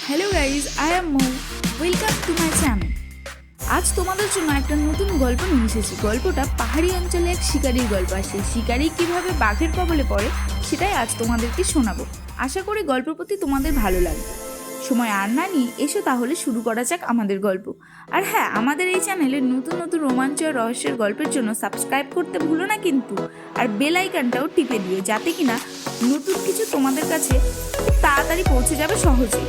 Hello guys, I am Mou. Welcome to my channel. আজ তোমাদের জন্য একটা নতুন গল্প নিয়ে এসেছি। গল্পটা পাহাড়ি অঞ্চলে এক শিকারির গল্প। আর সেই শিকারি কীভাবে বাঘের কবলে পড়ে সেটাই আজ তোমাদেরকে শোনাবো। আশা করি গল্পের প্রতি তোমাদের ভালো লাগবে। সময় আর না নিয়ে এসো তাহলে শুরু করা যাক আমাদের গল্প। আর হ্যাঁ, আমাদের এই চ্যানেলে নতুন নতুন রোমাঞ্চ আর রহস্যের গল্পের জন্য সাবস্ক্রাইব করতে ভুলো না কিন্তু। আর বেল আইকনটাও টিপে দিও, যাতে কিনা নতুন কিছু তোমাদের কাছে খুব তাড়াতাড়ি পৌঁছে যাবে সহজেই।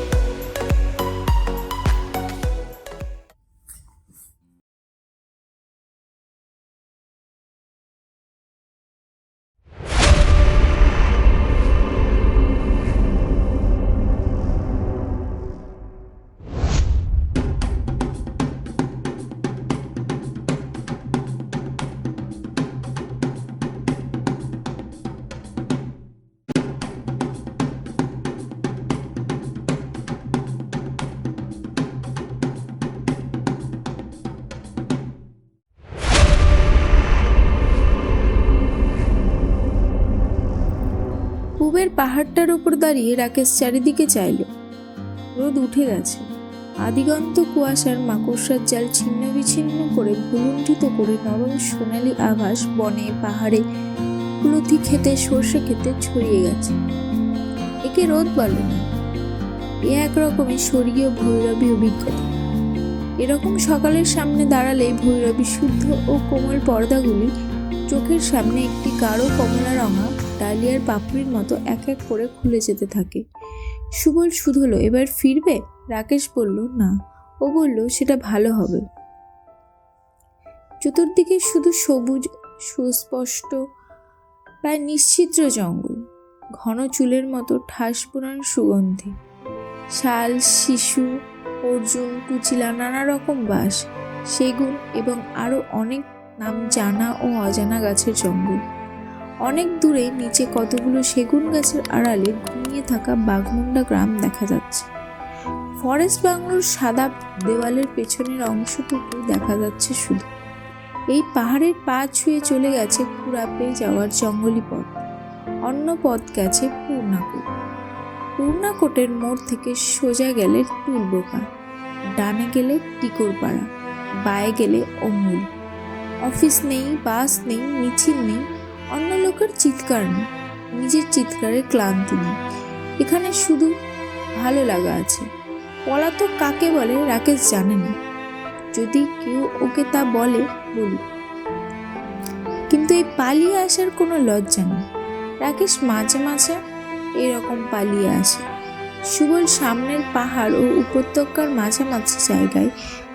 পূবের পাহাড়টার উপর দাঁড়িয়ে রাকেশ চারিদিকে চাইল। রোদ উঠে গেছে। আদিগন্ত কুয়াশার মাকড়সার জাল ছিন্ন বিচ্ছিন্ন করে ভুলুণ্ঠিত করে নরম সোনালি আভাস বনে, পাহাড়ে, কুলথি খেতে, সর্ষে খেতে ছড়িয়ে গেছে। একে রোদ বলে না, এ একরকমই স্বর্গীয় ভৈরবী অভিজ্ঞতা। এরকম সকালের সামনে দাঁড়ালে ভৈরবী শুদ্ধ ও কোমল পর্দাগুলি চোখের সামনে একটি গাঢ় কমলা রঙা ডালিয়ার পাপড়ির মতো এক এক করে খুলে যেতে থাকে। সুবল শুধলো, এবার ফিরবে? রাকেশ বলল না। ও বলল সেটা ভালো হবে। চতুর্দিকে শুধু সবুজ, সুস্পষ্ট, প্রায় নিশ্ছিদ্র জঙ্গল, ঘন চুলের মতো ঠাস বোনার সুগন্ধি, শাল, শিশু, অর্জুন, কুচিলা, নানা রকম বাঁশ, সেগুন এবং আরো অনেক নাম জানা ও অজানা গাছের জঙ্গল। অনেক দূরে নিচে কতগুলো সেগুন গাছের আড়ালে ঘুমিয়ে থাকা বাঘমুন্ডা গ্রাম দেখা যাচ্ছে। ফরেস্ট বাংলোর সাদা দেওয়ালের পেছনের অংশটুকু দেখা যাচ্ছে শুধু। এই পাহাড়ের পা ছুঁয়ে চলে গেছে কুড়াপে যাওয়ার জঙ্গলি পথ। অন্য পথ গেছে পূর্ণাকোট। পূর্ণাকোটের মোড় থেকে সোজা গেলে টুলবোকা, ডানে গেলে টিকরপাড়া, বায়ে গেলে অমূল। অফিস নেই, বাস নেই, মিছিল নেই, অন্য লোকের চিৎকার নেই, নিজের চিৎকারের ক্লান্তি নেই। এখানে শুধু ভালো লাগা আছে। পলাতক কাকে বলে রাকেশ জানে না। যদি কেউ ওকে তা বলে বলুক, কিন্তু এই পালিয়ে আসার কোনো লজ্জা নেই। রাকেশ মাঝে মাঝে এরকম পালিয়ে আসে। সুবল সামনের পাহাড় ও উপত্যকার মাঝামাঝি জায়গায়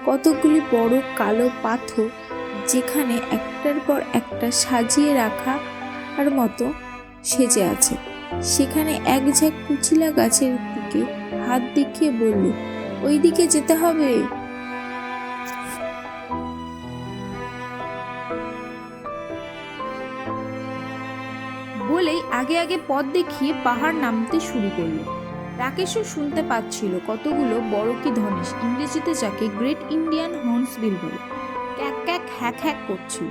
কতগুলি বড় কালো পাথর, যেখানে একটার পর একটা সাজিয়ে রাখার মতো সেজে আছে, সেখানে এক ঝাঁক কুচিলা গাছের দিকে হাত দেখিয়ে বলল, ওই দিকে যেতে হবে। বলেই আগে আগে পথ দেখিয়ে পাহাড় নামতে শুরু করলো। রাকেশও শুনতে পাচ্ছিল কতগুলো বড় কি ধনেশ, ইংরেজিতে যাকে গ্রেট ইন্ডিয়ান হর্নবিল বলে, ক্যাক ক্যাক হ্যাক হ্যাক করছিল।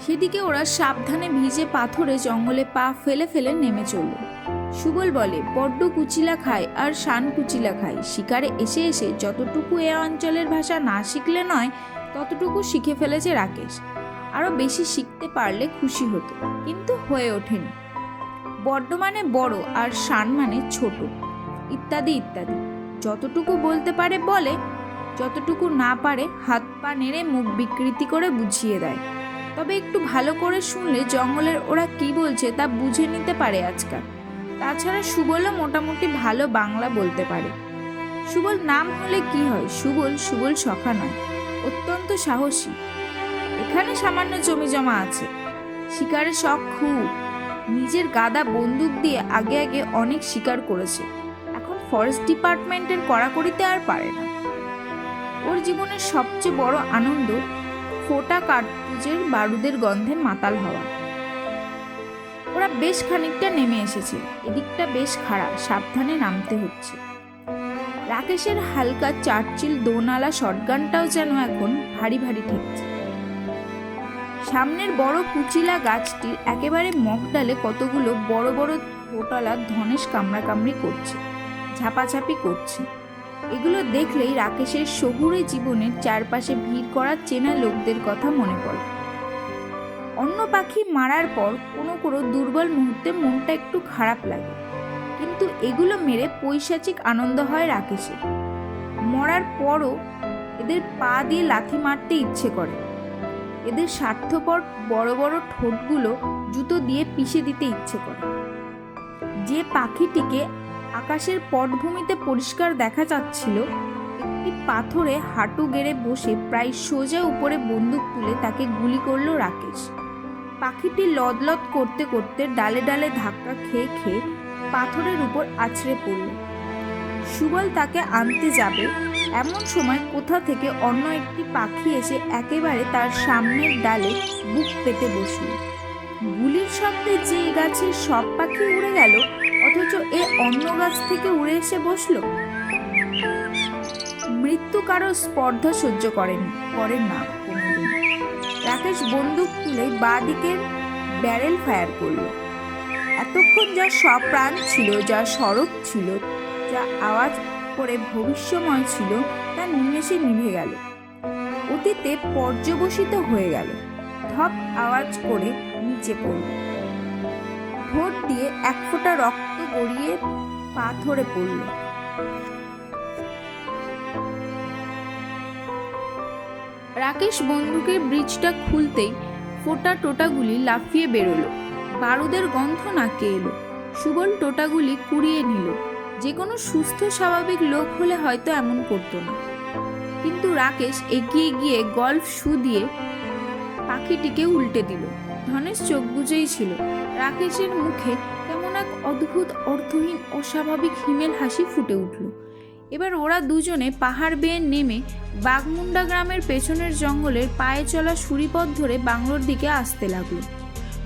সেদিকে ওরা সাবধানে ভিজে পাথরে জঙ্গলে পা ফেলে ফেলে নেমে চলল। সুবল বলে, বড্ড কুচিলা খায় আর শান কুচিলা খায়। শিকারে এসে এসে যতটুকু এ অঞ্চলের ভাষা না শিখলে নয় ততটুকু শিখে ফেলেছে রাকেশ। আরো বেশি শিখতে পারলে খুশি হতো, কিন্তু হয়ে ওঠেনি। বড্ড মানে বড় আর শান মানে ছোট, ইত্যাদি ইত্যাদি। যতটুকু বলতে পারে বলে, যতটুকু না পারে হাত পা নেড়ে মুখ বিকৃতি করে বুঝিয়ে দেয়। তবে একটু ভালো করে শুনলে জঙ্গলের ওরা কি বলছে তা বুঝে নিতে পারে আজকাল। তাছাড়া সুবলও মোটামুটি ভালো বাংলা বলতে পারে। সুবল নাম হলে কি হয়, সুবল সুবল সখা নয়, অত্যন্ত সাহসী। এখানে সামান্য জমি জমা আছে, শিকারের শখ খুব। নিজের গাদা বন্দুক দিয়ে আগে আগে অনেক শিকার করেছে, এখন ফরেস্ট ডিপার্টমেন্টের কড়াকড়িতে আর পারে না। ওর জীবনের সবচেয়ে বড় আনন্দ ফোটা কার্তুজের বারুদের গন্ধে মাতাল হওয়া। ওরা বেশ খানিকটা নেমে এসেছে। এদিকটা বেশ খাড়া, সাবধানে নামতে হচ্ছে। রাকেশের হালকা চার্চিল দোনালা শটগানটাও যেন এখন ভারী ভারী ঠেকছে। সামনের বড় কুচিলা গাছটির একেবারে মগডালে কতগুলো বড় বড় ফোটালা ধনেশ কামড়াকামড়ি করছে। ঝাপাঝাপি করছে। এগুলো দেখলেই রাকেশের শহুরে জীবনের চারপাশে ভিড় করা চেনা লোকদের কথা মনে পড়ে। অন্য পাখি মারার পর কোনো কোনো দুর্বল মুহূর্তে মনটা একটু খারাপ লাগে, কিন্তু এগুলো মেরে পৈশাচিক আনন্দ হয় রাকেশের। মরার পরও এদের পা দিয়ে লাথি মারতে ইচ্ছে করে। এদের স্বার্থপর বড় বড় ঠোঁটগুলো জুতো দিয়ে পিষে দিতে ইচ্ছে করে। যে পাখিটিকে আকাশের পটভূমিতে পরিষ্কার দেখা যাচ্ছিল, একটি পাথরে হাঁটু গেড়ে বসে প্রায় সোজা উপরে বন্দুক তুলে তাকে গুলি করল রাকেশ। পাখিটি লদলদ করতে করতে ডালে ডালে ধাক্কা খেয়ে খেয়ে পাথরের উপর আছড়ে পড়ল। সুবল তাকে আনতে যাবে, এমন সময় কোথা থেকে অন্য একটি পাখি এসে একেবারে তার সামনের ডালে বুক পেতে বসল। গুলির শব্দে যে গাছের সব পাখি উড়ে গেল, অথচ এ অন্য গাছ থেকে উড়ে এসে বসল। মৃত্যু কারো স্পর্ধা সহ্য করেন না কোনোদিন। রাকেশ বন্দুক তুলে বাঁ দিকের ব্যারেল ফায়ার করল। এতক্ষণ যা সপ্রাণ ছিল, যা সড়ক ছিল, যা আওয়াজ করে ভবিষ্যময় ছিল, তা নিমেষে নিভে গেল, অতীতে পর্যবসিত হয়ে গেল। ধপ আওয়াজ করে নিচে পড়ল। ঠোঁট দিয়ে এক ফোঁটা রক্ত গড়িয়ে পাথরে পড়ল। রাকেশ বন্দুকের ব্রিজটা খুলতেই ফোঁটা টোটাগুলি লাফিয়ে বেরোলো। বারুদের গন্ধ নাকে এলো। সুবল টোটাগুলি কুড়িয়ে নিল। যে কোনো সুস্থ স্বাভাবিক লোক হলে হয়তো এমন করতো না, কিন্তু রাকেশ এগিয়ে গিয়ে গল্ফ শু দিয়ে পাখিটিকে উল্টে দিল। ধনেশ চোখ বুজেই ছিল। রাকেশের মুখে কেমন এক অদ্ভুত অর্থহীন অস্বাভাবিক হিমেল হাসি ফুটে উঠল। এবার ওরা দুজনে পাহাড় বেয়ে নেমে বাঘমুন্ডা গ্রামের পেছনের জঙ্গলের পায়ে চলা সুরিপথ ধরে বাংলোর দিকে আসতে লাগলো।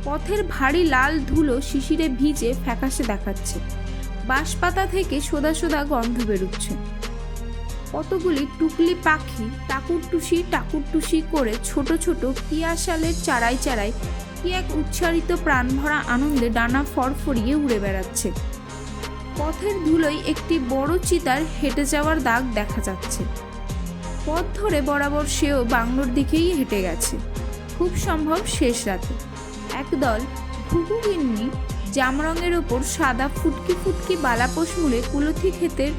পথের ভারী লাল ধুলো শিশিরে ভিজে ফ্যাকাশে দেখাচ্ছে। বাঁশপাতা থেকে সোদা সোদা গন্ধ বেরুচ্ছে। কতগুলি টুকলি পাখি টাকুরটুসি করে ছোট ছোট পিয়াশালের চারায় চারায় কি এক উচ্চারিত প্রাণভরা আনন্দে ডানা ফরফরিয়ে উড়ে বেড়াচ্ছে। পথের ধুলোয় একটি বড় চিতার হেঁটে যাওয়ার দাগ দেখা যাচ্ছে। পথ ধরে বরাবর সেও বাংলোর দিকেই হেঁটে গেছে, খুব সম্ভব শেষ রাতে। একদল ঘুঘু গিন্নি জামরঙের ওপর সাদা ফুটকি ফুটকি বালাপোষ মুড়ে কুলথি ক্ষেতের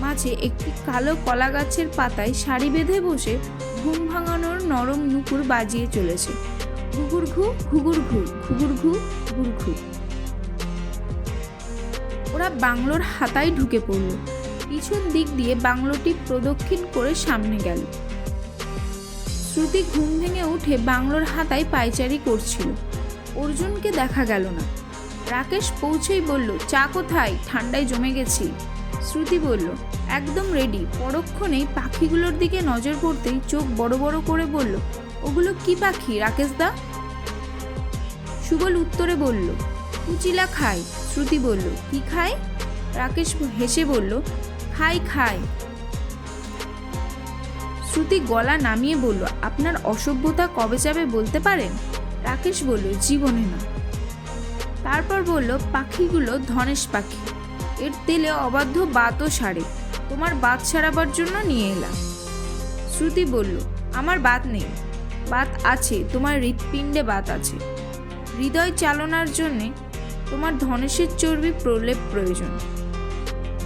মাঝে একটি কালো কলা গাছের পাতায় সারি বেঁধে বসে ঘুম ভাঙানোর নরম নুপুর বাজিয়ে চলেছে। ঘুঘুর ঘু ঘুঘুর ঘু ঘুঘুর ঘু ঘুঘুর ঘু। ওরা বাংলোর হাতায় ঢুকে পড়ল। পিছন দিক দিয়ে বাংলোটি প্রদক্ষিণ করে সামনে গেল। শ্রুতি ঘুম ভেঙে উঠে বাংলোর হাতায় পায়চারি করছিল। অর্জুনকে দেখা গেল না। রাকেশ পৌঁছেই বলল, চা কোথায়? ঠান্ডায় জমে গেছি। শ্রুতি বলল, একদম রেডি। পরক্ষণেই পাখিগুলোর দিকে নজর পড়তেই চোখ বড় বড় করে বলল, ওগুলো কি পাখি রাকেশ দা? সুবল উত্তরে বলল, কুচিলা খায়। শ্রুতি বলল, কি খায়? রাকেশ হেসে বলল, খায়। শ্রুতি গলা নামিয়ে বলল, আপনার অসভ্যতা কবে যাবে বলতে পারেন? রাকেশ বলল, জীবনে না। তারপর বলল, পাখিগুলো ধনেশ পাখি। এর তেলে অবাধ্য বাতও সারে। তোমার বাত সারাবার জন্য নিয়ে এলাম। শ্রুতি বলল, আমার বাত নেই। বাত আছে, তোমার হৃৎপিণ্ডে বাত আছে। হৃদয় চালনার জন্যে তোমার ধনেশের চর্বি প্রলেপ প্রয়োজন।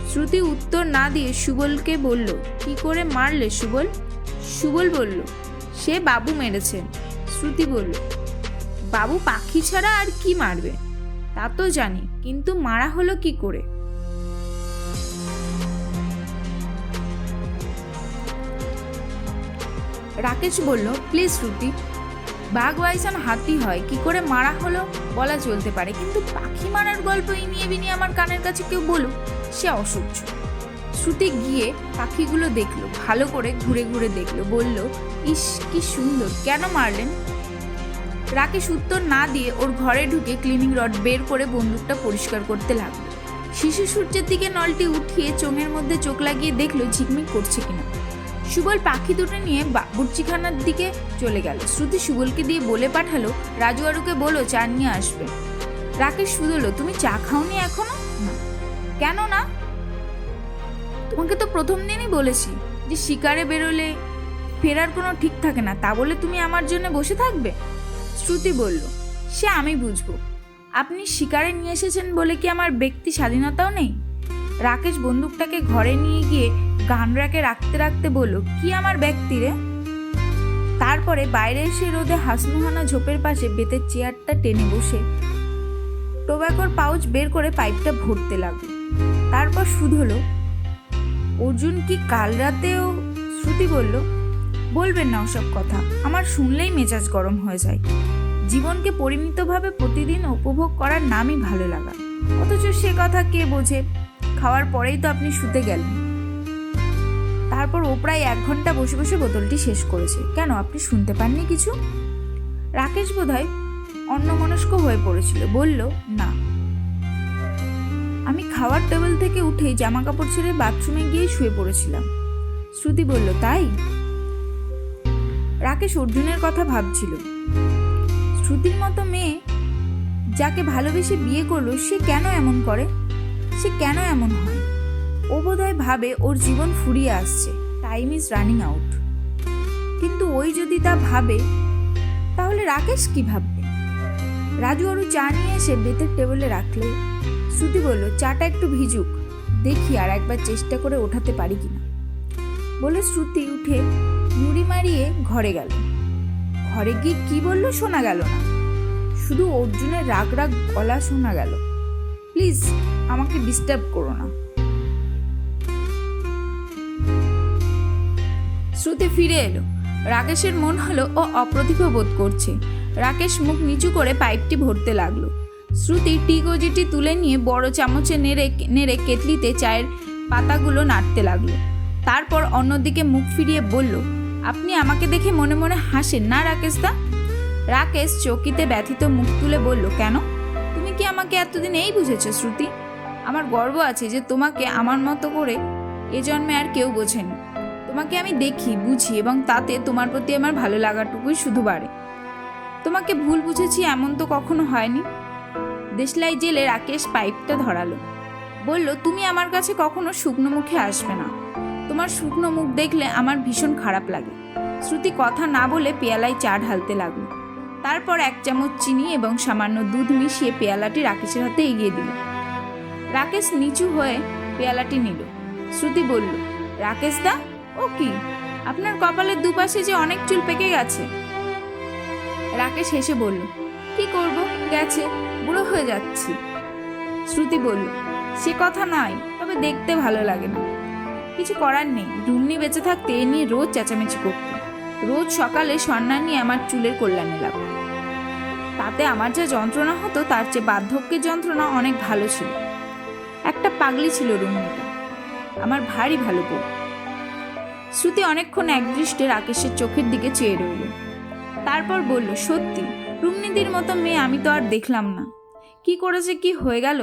শ্রুতি উত্তর না দিয়ে সুবলকে বলল, কি করে মারলে সুবল? সুবল বলল, সে বাবু মেরেছেন। শ্রুতি বলল, বাবু পাখি ছাড়া আর কি মারবে? তা তো জানি, কিন্তু মারা হলো কি করে? রাকেশ বলল, প্লিজ শ্রুতি, বাঘ বাইসন হাতি হয়, কি করে মারা হলো বলা চলতে পারে, কিন্তু পাখি মারার গল্প ইনিয়ে বিনিয়ে আমার কানের কাছে কেউ বলুক, সে অসহ্য। শ্রুতি গিয়ে পাখিগুলো দেখলো, ভালো করে ঘুরে ঘুরে দেখলো, বলল, ইস কি সুন্দর, কেন মারলেন? রাকেশ উত্তর না দিয়ে ওর ঘরে ঢুকে ক্লিনিং রড বের করে বন্দুকটা পরিষ্কার করতে লাগলো। শিশু সূর্যের দিকে নলটি উঠিয়ে চোঙের মধ্যে চোখ লাগিয়ে দেখলো ঝিকমিক করছে কিনা। সুবল পাখি দুটো নিয়ে বাবুর্চিখানার দিকে চলে গেল। শ্রুতি সুবলকে দিয়ে বলে পাঠালো, রাজু আরুকে বলো চা নিয়ে আসবে। রাকেশ শুধলো, তুমি চা খাওনি এখনো? না। কেন না? তোমাকে তো প্রথম দিনই বলেছি যে শিকারে বেরোলে ফেরার কোনো ঠিক থাকে না, তা বলে তুমি আমার জন্য বসে থাকবে? শ্রুতি বলল, সে আমি বুঝবো। আপনি শিকারে নিয়ে এসেছেন বলে কি আমার ব্যক্তি স্বাধীনতাও নেই? রাকেশ বন্দুকটাকে ঘরে নিয়ে গিয়ে গান র্যাকে রাখতে রাখতে বলল, কি আমার ব্যক্তি রে? তারপরে বাইরে এসে রোদে হাসমোহানা ঝোপের পাশে বেতের চেয়ারটা টেনে বসে টোব্যাকোর পাউচ বের করে পাইপটা ভরতে লাগলো। তারপর শুধলো, অর্জুন কি কাল রাতেও? শ্রুতি বলল, বলবেন না ওসব কথা, আমার শুনলেই মেজাজ গরম হয়ে যায়। জীবনকে পরিমিতভাবে প্রতিদিন উপভোগ করার নামই ভালো লাগা, অথচ সে কথা কে বোঝে? খাওয়ার পরেই তো আপনি শুতে গেলেন। তারপর ও প্রায় 1 ঘন্টা বসে বসে বোতলটি শেষ করেছে। কেন, আপনি শুনতে পাননি কিছু? রাকেশ বোধহয় অন্যমনস্ক হয়ে পড়েছিল, বলল, না। আমি খাওয়ার টেবিল থেকে উঠে জামা কাপড় ছেড়ে বাথরুমে গিয়ে শুয়ে পড়েছিলাম। শ্রুতি বলল, তাই? রাকেশ অর্জুনের কথা ভাবছিল। শ্রুতির মতো মেয়ে যাকে ভালোবেসে বিয়ে করলো, সে কেন এমন করে? সে কেন এমন হয়? ও বোধহয় ভাবে ওর জীবন ফুরিয়ে আসছে, টাইম ইজ রানিং আউট। কিন্তু ওই যদি তা ভাবে, তাহলে রাকেশ কি ভাববে? রাজু আরও চা নিয়ে এসে বেতের টেবিলে রাখলে শ্রুতি বলল, চাটা একটু ভিজুক, দেখি আর একবার চেষ্টা করে ওঠাতে পারি কিনা। বলে শ্রুতি উঠে নুড়ি মারিয়ে ঘরে গেল। ঘরে গিয়ে কি বললো শোনা গেল না, শুধু অর্জুনের রাগ রাগ গলা শোনা গেল, প্লিজ আমাকে ডিস্টার্ব করো না। শ্রুতি ফিরে এলো। রাকেশের মন হলো ও অপ্রতিভ বোধ করছে। রাকেশ মুখ নিচু করে পাইপটি ভরতে লাগলো। শ্রুতি টিগোজিটি তুলে নিয়ে বড় চামচে নেড়ে কেটলিতে চায়ের পাতাগুলো নাড়তে লাগলো। তারপর অন্যদিকে মুখ ফিরিয়ে বলল, আপনি আমাকে দেখে মনে মনে হাসেন না রাকেশদা? রাকেশ চকিতে ব্যথিত মুখ তুলে বলল, কেন? তুমি কি আমাকে এতদিন এই বুঝেছো শ্রুতি? আমার গর্ব আছে যে তোমাকে আমার মতো করে এ জন্মে আর কেউ বোঝেনি। তোমাকে আমি দেখি, বুঝি, এবং তাতে তোমার প্রতি আমার ভালো লাগাটুকুই শুধু বাড়ে। তোমাকে ভুল বুঝেছি এমন তো কখনো হয়নি। দেশলাই জেলে রাকেশ পাইপটা ধরালো। বলল, তুমি আমার কাছে কখনো শুকনো মুখে আসবে না। তোমার শুকনো মুখ দেখলে আমার ভীষণ খারাপ লাগে। শ্রুতি কথা না বলে পেয়ালায় চা ঢালতে লাগলো। তারপর 1 চামচ চিনি এবং সামান্য দুধ মিশিয়ে পেয়ালাটি রাকেশের হাতে এগিয়ে দিল। রাকেশ নিচু হয়ে পেয়ালাটি নিল। শ্রুতি বলল, রাকেশদা, ও কি, আপনার কপালের দুপাশে যে অনেক চুল পেকে গেছে। রাকেশ হেসে বলল, কি করব, গেছে, বুড়ো হয়ে যাচ্ছি। শ্রুতি বলল, সে কথা নয়, তবে দেখতে ভালো লাগে না। কিছু করার নেই, রুমনি বেঁচে থাকতে এ নিয়ে রোজ চেঁচামেচি করত। রোজ সকালে সন্না নিয়ে আমার চুলের কল্যাণে লাগতো। তাতে আমার যা যন্ত্রণা হতো তার চেয়ে বার্ধক্যের যন্ত্রণা অনেক ভালো ছিল। একটা পাগলি ছিল রুমনিটা, আমার ভারী ভালো বউ। শ্রুতি অনেকক্ষণ একদৃষ্টে রাকেশের চোখের দিকে চেয়ে রইল। তারপর বলল, সত্যি, রুমনিদির মতো মেয়ে আমি তো আর দেখলাম না। কি করেছে, কি হয়ে গেল?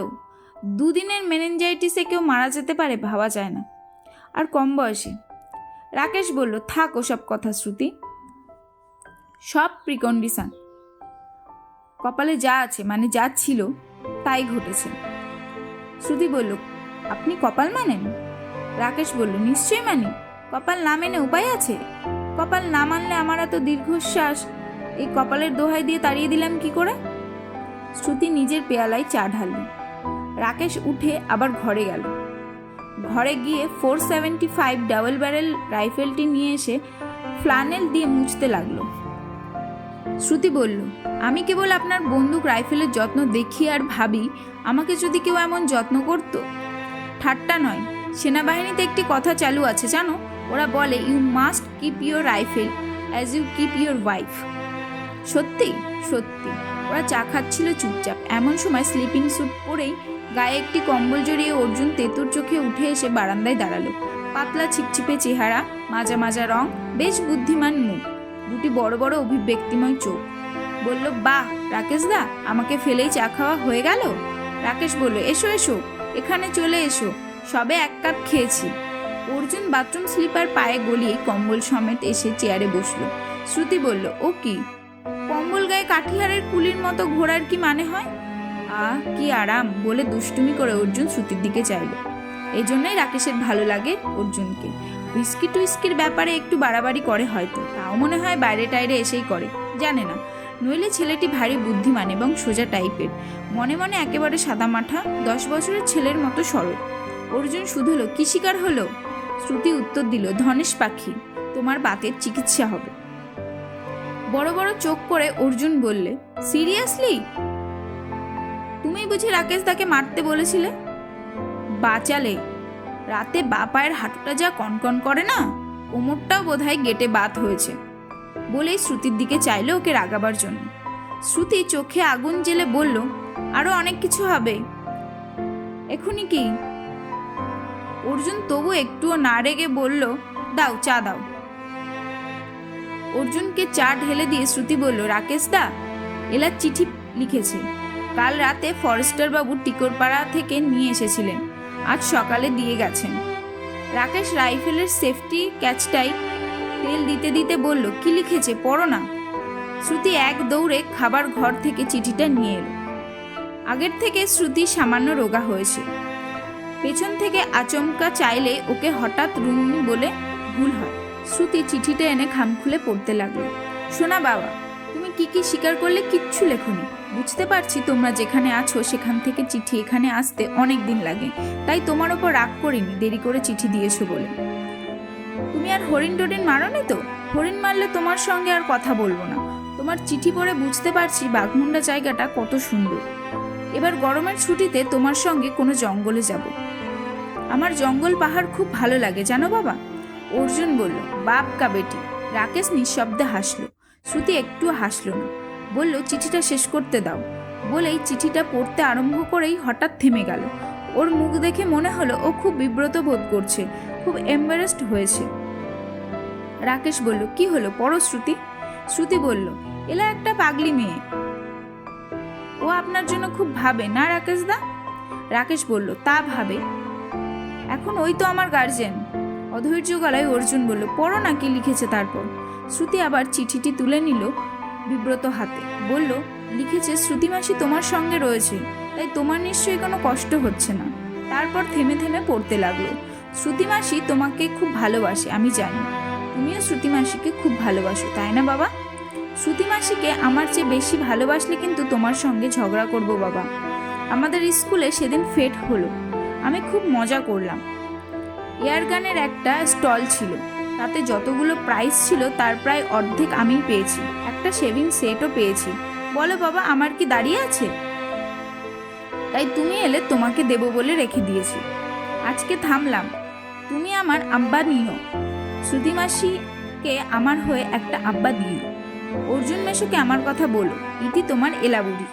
2 দিনের মেনিনজাইটিসে কেউ মারা যেতে পারে, ভাবা যায় না, আর কম বয়সে। রাকেশ বলল, থাক ওসব কথা শ্রুতি, সব প্রিকন্ডিশন। কপালে যা আছে, মানে যা ছিল, তাই ঘটেছে। শ্রুতি বলল, আপনি কপাল মানেন? রাকেশ বলল, নিশ্চয়ই মানি। কপাল না মেনে উপায় আছে? কপাল না মানলে আমার এত দীর্ঘশ্বাস এই কপালের দোহাই দিয়ে তাড়িয়ে দিলাম কি করে? শ্রুতি নিজের পেয়ালায় চা ঢালল। রাকেশ উঠে আবার ঘরে গেল। ঘরে গিয়ে 475 ডাবল ব্যারেল রাইফেলটি নিয়ে এসে ফ্লানেল দিয়ে মুছতে লাগলো। শ্রুতি বলল, আমি কেবল আপনার বন্দুক রাইফেলের যত্ন দেখি আর ভাবি, আমাকে যদি কেউ এমন যত্ন করতো। ঠাট্টা নয়, সেনাবাহিনীতে একটি কথা চালু আছে জানো, ওরা বলে, you must keep your rifle as you keep your wife. সত্যি সত্যি। ওরা চা খাচ্ছিল চুপচাপ। এমন সময় স্লিপিং স্যুট পরেই গায়ে একটি কম্বল জড়িয়ে অর্জুন তেতুর চোখে উঠে এসে বারান্দায় দাঁড়ালো। পাতলা ছিপছিপে চেহারা, মাজা মাজা রং, বেশ বুদ্ধিমান মুখ, 2টি বড় বড় অভিব্যক্তিময় চোখ। বলল, বাহ রাকেশদা, আমাকে ফেলেই চা খাওয়া হয়ে গেল। রাকেশ বলল, এসো এসো, এখানে চলে এসো, সবে 1 কাপ খেয়েছি। অর্জুন বাথরুম স্লিপার পায়ে গলিয়ে কম্বল সমেত এসে চেয়ারে বসলো। শ্রুতি বলল, ও কি, কম্বল গায়ে কাঠিহারের কুলির মতো ঘোরার কি মানে হয়? কি আরাম, বলে দুষ্টুমি করে অর্জুন শ্রুতির দিকে চাইল। এই জন্যই রাকেশের ভালো লাগে অর্জুনকে। হুইস্কি টুইস্কির ব্যাপারে একটু বাড়াবাড়ি করে হয়তো, তাও মনে হয় বাইরে টাইরে এসেই করে, জানে না। নইলে ছেলেটি ভারী বুদ্ধিমান এবং সোজা টাইপের, মনে মনে একেবারে সাদামাঠা, 10 বছরের ছেলের মতো সরল। অর্জুন শুধলো, কি শিকার হলো? শ্রুতি উত্তর দিল, ধনেশ পাখি, তোমার বাতের চিকিৎসা হবে। বড় বড় চোখ করে অর্জুন বললে, সিরিয়াসলি? তুমি বুঝি রাকেশ দাকে মারতে বলেছিলে? বাঁচালে। রাতে বাপায়ের হাঁটুটা যা কনকন করে না, কোমরটাও বোধহয় গেটে বাত হয়েছে। বলেই শ্রুতির দিকে চাইলো ওকে রাগাবার জন্য। শ্রুতি চোখে আগুন জেলে বলল, আরো অনেক কিছু হবে। এখনই কি? অর্জুন তবু একটুও না রেগে বলল, দাও চা দাও। অর্জুনকে চা ঢেলে দিয়ে শ্রুতি বলল, রাকেশ দা এলা চিঠি লিখেছে। কাল রাতে ফরেস্টার বাবু টিকরপাড়া থেকে নিয়ে এসেছিলেন, আজ সকালে দিয়ে গেছেন। রাকেশ রাইফেলের সেফটি ক্যাচটাই তেল দিতে দিতে বলল, কি লিখেছে পড়ো না। শ্রুতি এক দৌড়ে খাবার ঘর থেকে চিঠিটা নিয়ে এলো। আগের থেকে শ্রুতি সামান্য রোগা হয়েছে। পেছন থেকে আচমকা চাইলে ওকে হঠাৎ রুমি বলে ভুল হয়। শ্রুতি চিঠিটা এনে খাম খুলে পড়তে লাগলো। শোনা বাবা, তুমি কি কি স্বীকার করলে কিচ্ছু লেখনি। বুঝতে পারছি তোমরা যেখানে আছো সেখান থেকে চিঠি এখানে আসতে অনেক দিন লাগে, তাই তোমার ওপর রাগ করিনি দেরি করে চিঠি দিয়েছো বলে। তুমি আর হরিণ টরিণ মারোনি তো? হরিণ মারলে তোমার সঙ্গে আর কথা বলবো না। তোমার চিঠি পড়ে বুঝতে পারছি বাঘমুন্ডা জায়গাটা কত সুন্দর। এবার গরমের ছুটিতে তোমার সঙ্গে কোনো জঙ্গলে যাব। আমার জঙ্গল পাহাড় খুব ভালো লাগে জানো বাবা। অর্জুন বলল, বাপ কা বেটি। রাকেশ নিঃশব্দে হাসলো। শ্রুতি একটু হাসলো না, বলল, চিঠিটা শেষ করতে দাও। বলেই চিঠিটা পড়তে আরম্ভ করেই হঠাৎ থেমে গেল। ওর মুখ দেখে মনে হলো ও খুব বিব্রত বোধ করছে, খুব এম্বারেসড হয়েছে। রাকেশ বলল, কি হলো পড়ো শ্রুতি। শ্রুতি বলল, এলা একটা পাগলি মেয়ে, ও আপনার জন্য খুব ভাবে না রাকেশ দা। রাকেশ বলল, তা ভাবে, এখন ওই তো আমার গার্জেন। অধৈর্য গলায় অর্জুন বলল, পড়ো না কি লিখেছে তারপর। শ্রুতি আবার চিঠিটি তুলে নিল বিব্রত হাতে, বলল, লিখেছে শ্রুতি মাসি তোমার সঙ্গে রয়েছে, তাই তোমার নিশ্চয়ই কোনো কষ্ট হচ্ছে না। তারপর থেমে থেমে পড়তে লাগলো, শ্রুতি মাসি তোমাকে খুব ভালোবাসে আমি জানি, তুমিও শ্রুতি মাসিকে খুব ভালোবাসো তাই না বাবা? শ্রুতি মাসিকে আমার চেয়ে বেশি ভালোবাসলে কিন্তু তোমার সঙ্গে ঝগড়া করব বাবা। আমাদের স্কুলে সেদিন ফেট হলো, আমি খুব মজা করলাম। এয়ার গানের একটা স্টল ছিল, তাতে যতগুলো প্রাইজ ছিল তার প্রায় অর্ধেক আমিই পেয়েছি, একটা শেভিং সেটও পেয়েছি। বলো বাবা, আমার কি দাঁড়িয়ে আছে? তাই তুমি এলে তোমাকে দেব বলে রেখে দিয়েছি। আজকে থামলাম, তুমি আমার আব্বা নিও। শ্রুতি মাসিকে আমার হয়ে একটা আব্বা দিও। অর্জুন মেশোকে আমার কথা বলো, ইতি তোমার এলাবুড়ি।